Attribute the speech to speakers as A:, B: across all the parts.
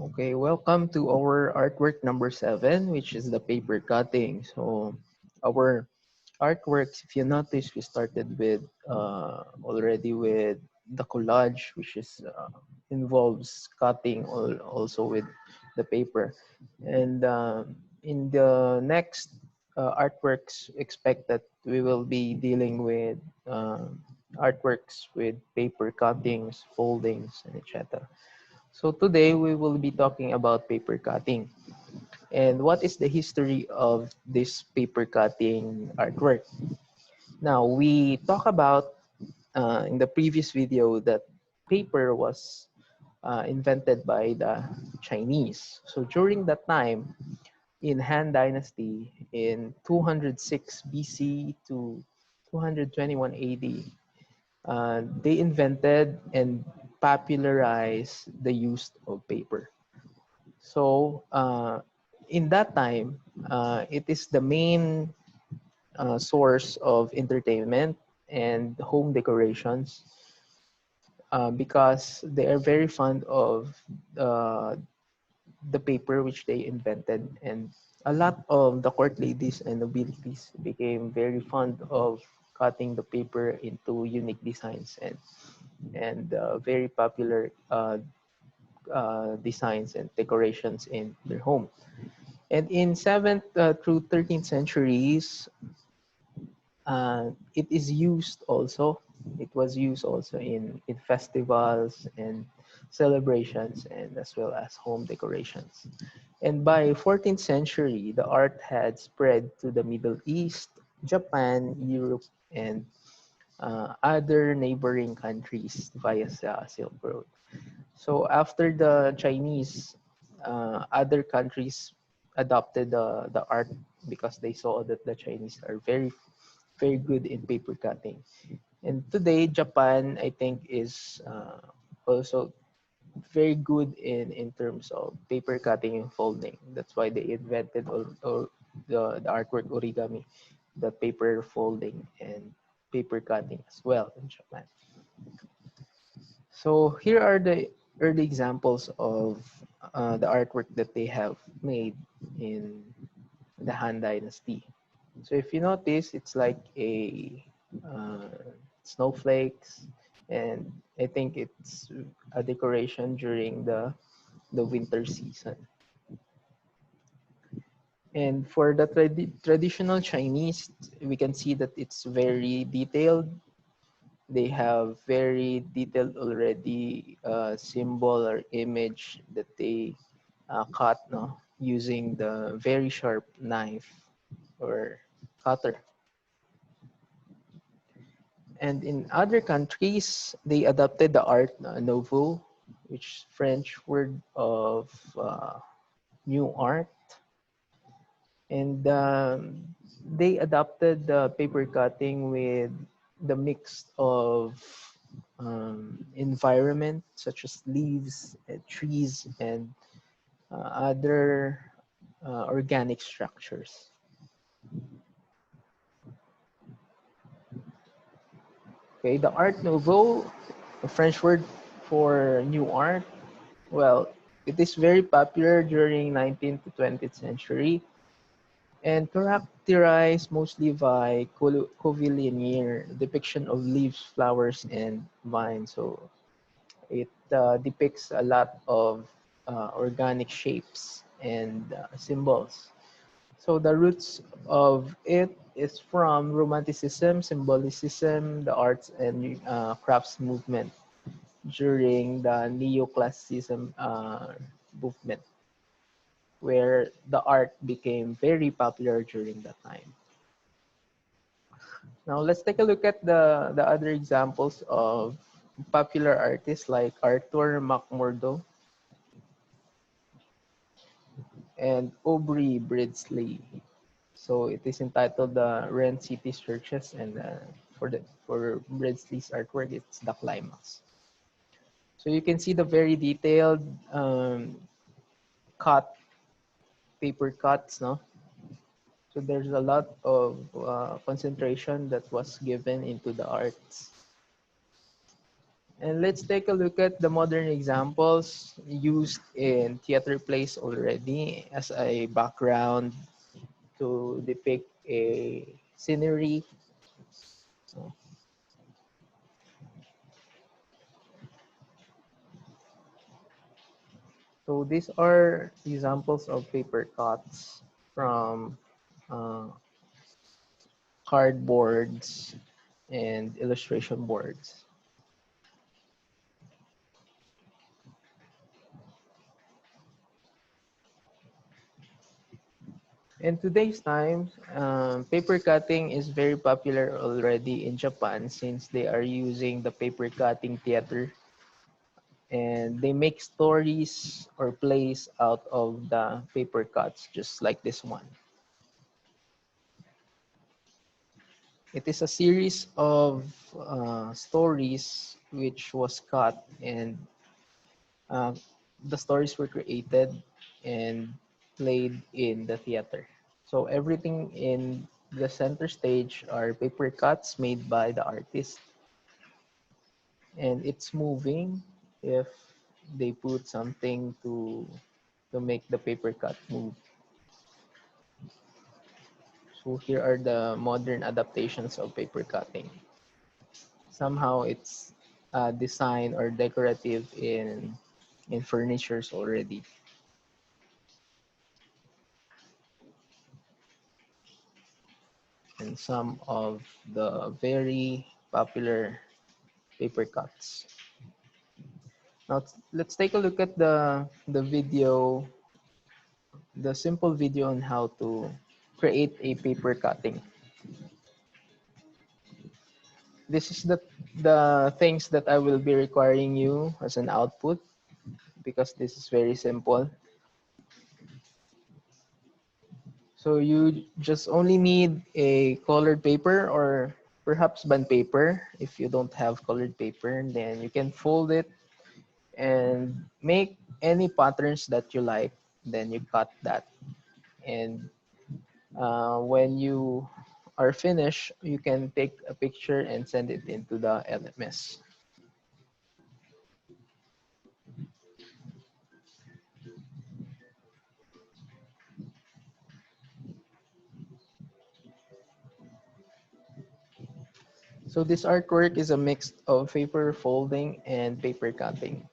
A: Okay, welcome to our artwork number 7, which is the paper cutting. So our artworks, if you notice, we started with already with the collage, which is involves cutting also with the paper. And in the next artworks, expect that we will be dealing with artworks with paper cuttings, foldings, and etc. So today we will be talking about paper cutting and what is the history of this paper cutting artwork. Now we talk about in the previous video that paper was invented by the Chinese. So during that time in Han Dynasty in 206 BC to 221 AD, they invented and popularized the use of paper. So in that time, it is the main source of entertainment and home decorations because they are very fond of uh, the paper which they invented, and a lot of the court ladies and nobilities became very fond of cutting the paper into unique designs and very popular designs and decorations in their home. And in 7th through 13th centuries, it is used also. It was used also in festivals and celebrations and as well as home decorations. And by 14th century, the art had spread to the Middle East, Japan, Europe, and other neighboring countries via Silk Road. So after the Chinese, other countries adopted the art because they saw that the Chinese are very good in paper cutting. And today, Japan, I think, is also very good in terms of paper cutting and folding. That's why they invented or the artwork origami, the paper folding and paper cutting as well in Japan. So here are the early examples of the artwork that they have made in the Han Dynasty. So if you notice, it's like a snowflakes, and I think it's a decoration during the winter season. And for the traditional Chinese, we can see that it's very detailed. They have very detailed already symbol or image that they cut, no, using the very sharp knife or cutter. And in other countries, they adopted the art Nouveau, which is French word of new art. And they adopted the paper cutting with the mix of environment such as leaves, trees, and other organic structures. Okay, the Art Nouveau, a French word for new art. Well, it is very popular during 19th to 20th century and characterized mostly by curvilinear depiction of leaves, flowers, and vines. So it depicts a lot of organic shapes and symbols. So the roots of it is from Romanticism, Symbolicism, the arts and crafts movement during the Neoclassicism movement, where the art became very popular during that time. Now let's take a look at the other examples of popular artists like Arthur McMurdo and Aubrey Bridsley. So it is entitled the Rent City Churches, and for Bridsley's artwork, it's the climax. So you can see the very detailed cut paper cuts, no? So there's a lot of concentration that was given into the arts. And let's take a look at the modern examples used in theater plays already as a background to depict a scenery. So these are examples of paper cuts from uh, cardboards and illustration boards. In today's time, paper cutting is very popular already in Japan since they are using the paper cutting theater, and they make stories or plays out of the paper cuts, just like this one. It is a series of stories which was cut, and uh, the stories were created and played in the theater. So everything in the center stage are paper cuts made by the artist, and it's moving if they put something to make the paper cut move. So here are the modern adaptations of paper cutting. Somehow it's design or decorative in furnitures already. And some of the very popular paper cuts. Now let's take a look at the video, the simple video on how to create a paper cutting. This is the things that I will be requiring you as an output because this is very simple. So you just only need a colored paper or perhaps bond paper. If you don't have colored paper, then you can fold it and make any patterns that you like. Then you cut that. And when you are finished, you can take a picture and send it into the LMS. So this artwork is a mix of paper folding and paper cutting.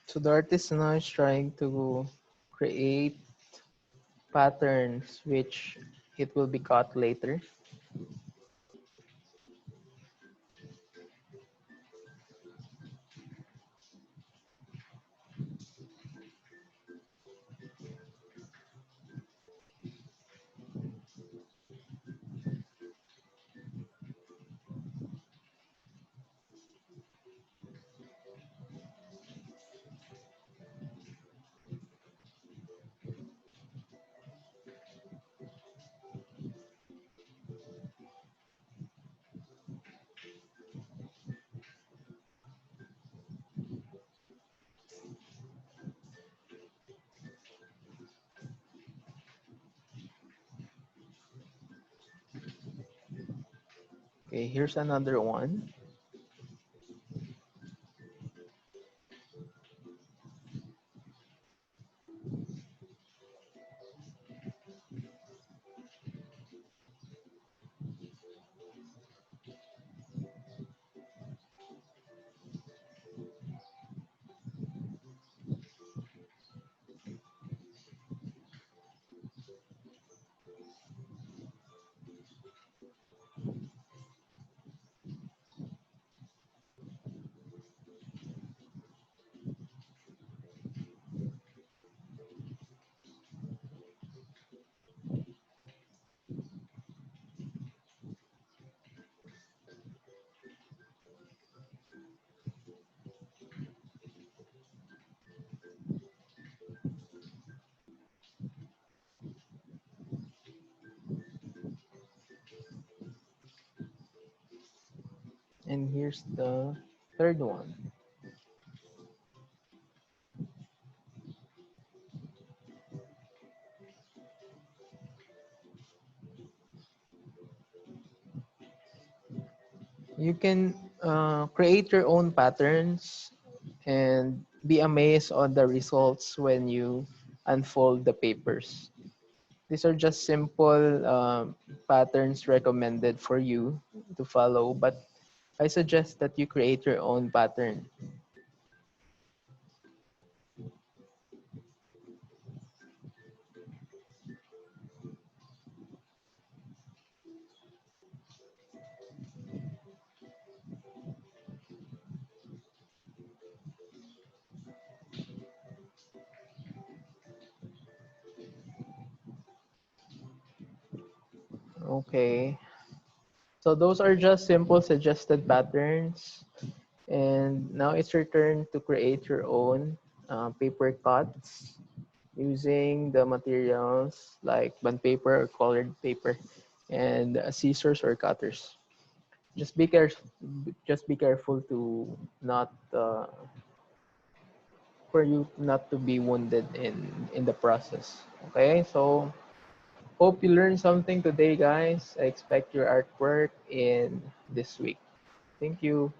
A: So the artist now is trying to create patterns which it will be cut later. Okay, here's another one. And here's the third one. You can create your own patterns and be amazed on the results when you unfold the papers. These are just simple patterns recommended for you to follow, but I suggest that you create your own pattern. Okay. So those are just simple suggested patterns. And now it's your turn to create your own paper cuts using the materials like bond paper or colored paper and scissors or cutters. Just be careful. Just be careful to not for you not to be wounded in the process. Okay, so hope you learned something today, guys. I expect your artwork in this week. Thank you.